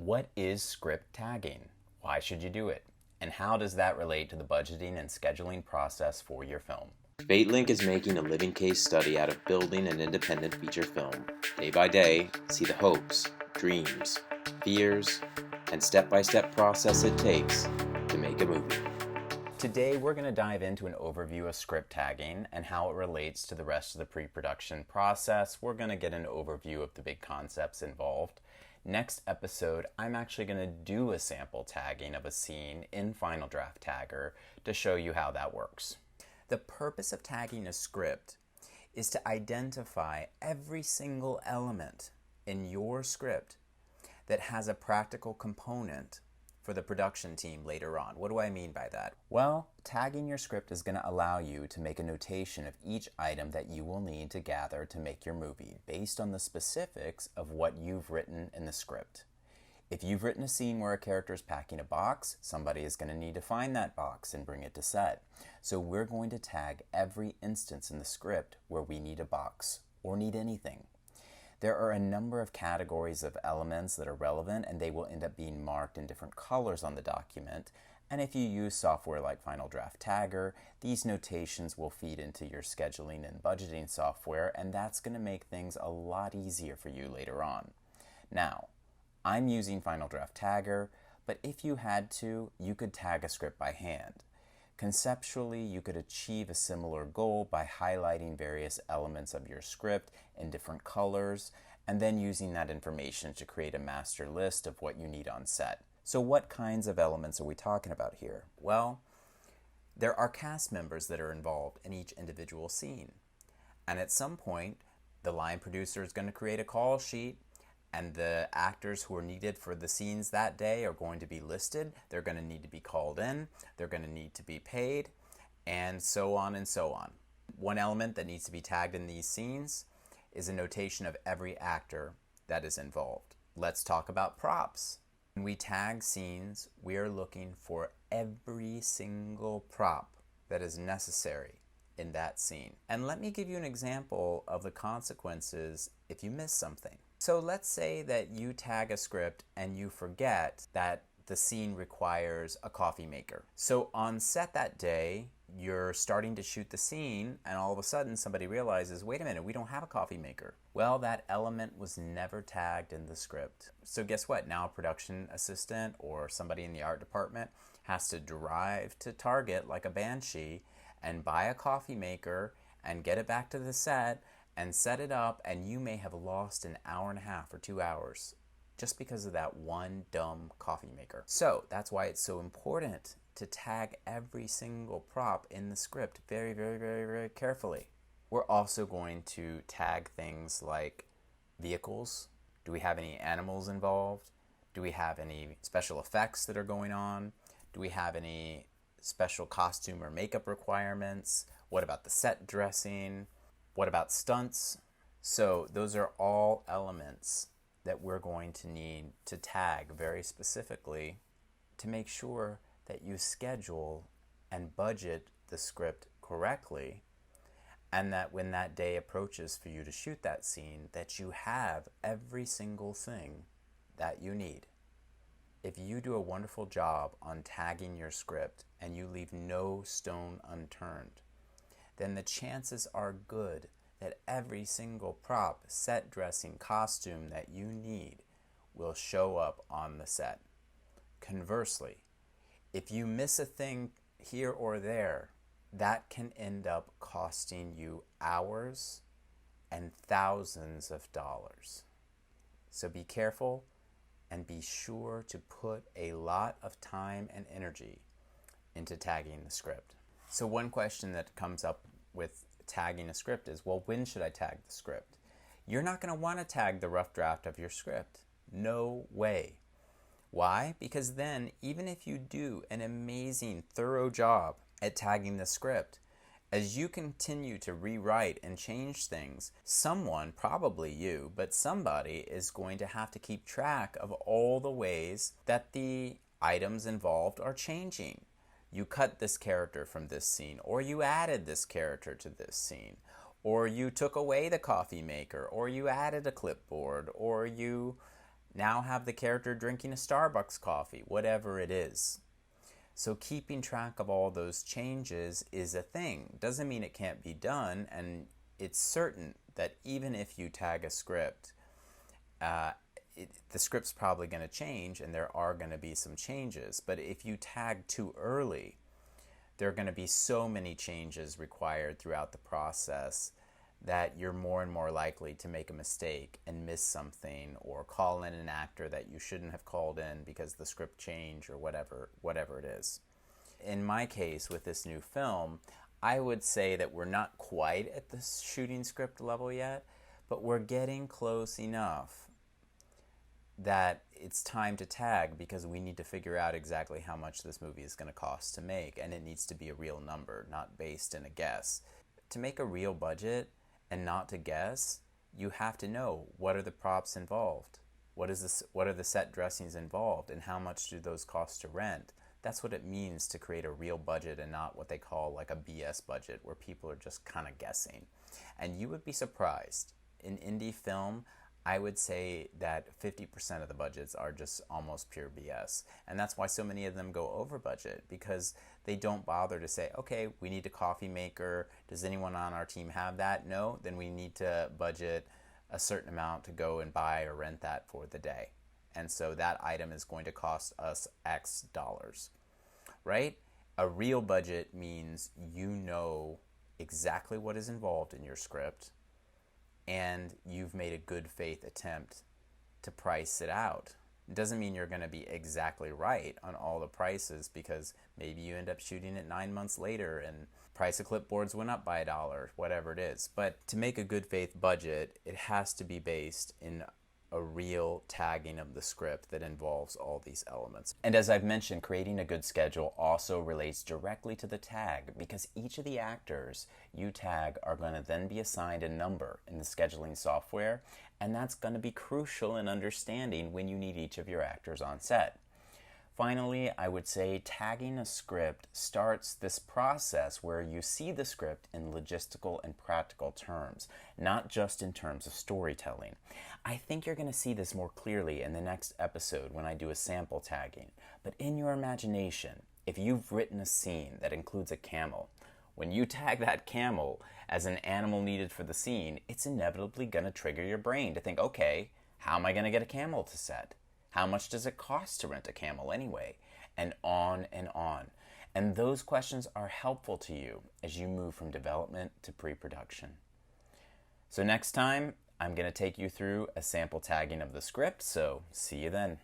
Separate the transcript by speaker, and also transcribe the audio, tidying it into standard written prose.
Speaker 1: What is script tagging? Why should you do it? And how does that relate to the budgeting and scheduling process for your film?
Speaker 2: FateLink is making a living case study out of building an independent feature film. Day by day, see the hopes, dreams, fears, and step-by-step process it takes to make a movie.
Speaker 1: Today we're going to dive into an overview of script tagging and how it relates to the rest of the pre-production process. We're going to get an overview of the big concepts involved. Next episode, I'm actually going to do a sample tagging of a scene in Final Draft Tagger to show you how that works. The purpose of tagging a script is to identify every single element in your script that has a practical component for the production team later on. What do I mean by that? Well, tagging your script is going to allow you to make a notation of each item that you will need to gather to make your movie based on the specifics of what you've written in the script. If you've written a scene where a character is packing a box, somebody is going to need to find that box and bring it to set. So we're going to tag every instance in the script where we need a box or need anything. There are a number of categories of elements that are relevant, and they will end up being marked in different colors on the document. And if you use software like Final Draft Tagger, these notations will feed into your scheduling and budgeting software, and that's going to make things a lot easier for you later on. Now, I'm using Final Draft Tagger, but if you had to, you could tag a script by hand. Conceptually, you could achieve a similar goal by highlighting various elements of your script in different colors and then using that information to create a master list of what you need on set. So what kinds of elements are we talking about here? Well, there are cast members that are involved in each individual scene. And at some point, the line producer is going to create a call sheet, and the actors who are needed for the scenes that day are going to be listed. They're going to need to be called in. They're going to need to be paid, and so on and so on. One element that needs to be tagged in these scenes is a notation of every actor that is involved. Let's talk about props. When we tag scenes, we are looking for every single prop that is necessary in that scene. And let me give you an example of the consequences if you miss something. So let's say that you tag a script and you forget that the scene requires a coffee maker. So on set that day, you're starting to shoot the scene and all of a sudden somebody realizes, wait a minute, we don't have a coffee maker. Well, that element was never tagged in the script. So guess what? Now a production assistant or somebody in the art department has to drive to Target like a banshee and buy a coffee maker and get it back to the set and set it up, and you may have lost an hour and a half or 2 hours just because of that one dumb coffee maker. So that's why it's so important to tag every single prop in the script very, very, very, very carefully. We're also going to tag things like vehicles. Do we have any animals involved? Do we have any special effects that are going on? Do we have any special costume or makeup requirements? What about the set dressing? What about stunts? So those are all elements that we're going to need to tag very specifically to make sure that you schedule and budget the script correctly, and that when that day approaches for you to shoot that scene, that you have every single thing that you need. If you do a wonderful job on tagging your script and you leave no stone unturned, then the chances are good that every single prop, set dressing, costume that you need will show up on the set. Conversely, if you miss a thing here or there, that can end up costing you hours and thousands of dollars. So be careful and be sure to put a lot of time and energy into tagging the script. So one question that comes up with tagging a script is, well, when should I tag the script? You're not going to want to tag the rough draft of your script. No way. Why? Because then, even if you do an amazing, thorough job at tagging the script, as you continue to rewrite and change things, someone, probably you, but somebody is going to have to keep track of all the ways that the items involved are changing. You cut this character from this scene, or you added this character to this scene, or you took away the coffee maker, or you added a clipboard, or you Now have the character drinking a Starbucks coffee, whatever it is. So keeping track of all those changes is a thing. Doesn't mean it can't be done, and it's certain that even if you tag a script, the script's probably going to change, and there are going to be some changes. But if you tag too early, there are going to be so many changes required throughout the process that you're more and more likely to make a mistake and miss something, or call in an actor that you shouldn't have called in because the script changed, or whatever it is. In my case with this new film, I would say that we're not quite at the shooting script level yet, but we're getting close enough that it's time to tag, because we need to figure out exactly how much this movie is going to cost to make, and it needs to be a real number, not based in a guess. To make a real budget and not to guess, you have to know what are the props involved, what are the set dressings involved, and how much do those cost to rent. That's what it means to create a real budget, and not what they call like a BS budget, where people are just kind of guessing. And you would be surprised. In indie film, I would say that 50% of the budgets are just almost pure BS. And that's why so many of them go over budget, because they don't bother to say, okay, we need a coffee maker. Does anyone on our team have that? No? Then we need to budget a certain amount to go and buy or rent that for the day. And so that item is going to cost us X dollars, right? A real budget means you know exactly what is involved in your script, and you've made a good faith attempt to price it out. It doesn't mean you're going to be exactly right on all the prices, because maybe you end up shooting it 9 months later and price of clipboards went up by $1, whatever it is. But to make a good faith budget, it has to be based in a real tagging of the script that involves all these elements. And as I've mentioned, creating a good schedule also relates directly to the tag, because each of the actors you tag are going to then be assigned a number in the scheduling software, and that's going to be crucial in understanding when you need each of your actors on set. Finally, I would say tagging a script starts this process where you see the script in logistical and practical terms, not just in terms of storytelling. I think you're going to see this more clearly in the next episode when I do a sample tagging. But in your imagination, if you've written a scene that includes a camel, when you tag that camel as an animal needed for the scene, it's inevitably going to trigger your brain to think, okay, how am I going to get a camel to set? How much does it cost to rent a camel anyway? And on and on. And those questions are helpful to you as you move from development to pre-production. So next time, I'm going to take you through a sample tagging of the script, so see you then.